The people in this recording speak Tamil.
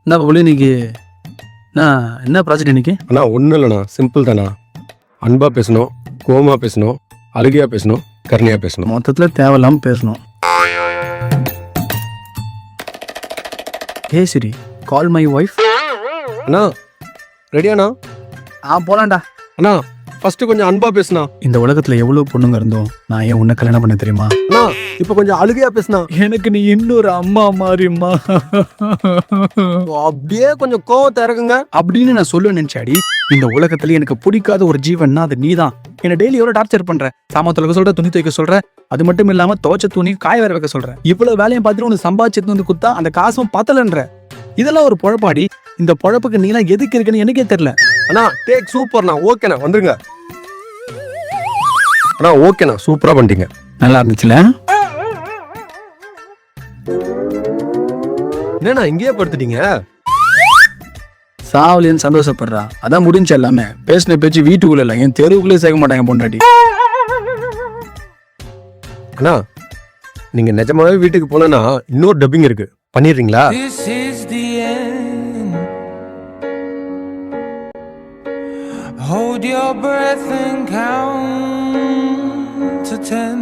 என்ன போல இன்னைக்கு என்ன ப்ராஜெக்ட் இன்னைக்கு? அண்ணா ஒன்றும் இல்லைண்ணா, சிம்பிள் தானா. அன்பா பேசணும், கோவமா பேசணும், அழுகையா பேசணும், கருணையா பேசணும். மொத்தத்தில் தேவையில்லாமல் பேசணும். Hey Siri, call my wife. அண்ணா ரெடியாண்ணா? போலாம்டா. அண்ணா ஃபர்ஸ்ட் கொஞ்சம் அன்பா பேசுனா. இந்த உலகத்துல எவ்வளவு பொண்ணுங்க இருந்தோம், நான் ஏன் உன்னை கல்யாணம் பண்ண தெரியுமா? அண்ணா இப்போ கொஞ்சம் அழுகையா பேசுனா. எனக்கு நீ இன்னொரு அம்மா மாதிரிம்மா அப்படியே கொஞ்சம் கோவத்தை இறக்குங்க அப்படின்னு நான் சொல்ல நினைச்சாடி. இந்த உலகத்துல எனக்கு பிடிக்காத ஒரு ஜீவன்னா அது நீதான். என்ன டெய்லி எவ்வளவு டார்ச்சர் பண்ற. சாமா தொலைக்க சொல்ற, துணி துவைக்க சொல்ற, அது மட்டும் இல்லாம துவைச்ச துணி காய வேற வைக்க சொல்ற. இவ்வளவு வேலையை பார்த்துட்டு உனக்கு சம்பாதிச்சு வந்து குத்தா அந்த காசும் பத்தலன்ற. இதெல்லாம் ஒரு பொழப்பாடி? இந்த பொழப்புக்கு நீலாம் எதுக்கு இருக்குன்னு எனக்கே தெரியல. அண்ணா. டேக் சூப்பர்ண்ணா. ஓகேண்ணா வந்துருங்க அண்ணா. ஓகேண்ணா, சூப்பரா பண்ணிட்டீங்க. நல்லா இருந்துச்சுல? என்னண்ணா இங்கேயே படுத்துட்டீங்க? சாவலின்னு சந்தோஷப்படுறா. அதான் முடிஞ்சு எல்லாமே. பேசின பேச்சு வீட்டுக்குள்ள இல்ல, என் தெருவுக்குள்ளே சேர்க்க மாட்டாங்க பொண்டாட்டி. அண்ணா நீங்க நிஜமாவே வீட்டுக்கு போனா இன்னொரு டப்பிங் இருக்கு, பண்ணிடுறீங்களா? This is the end. Hold your breath and count to 10.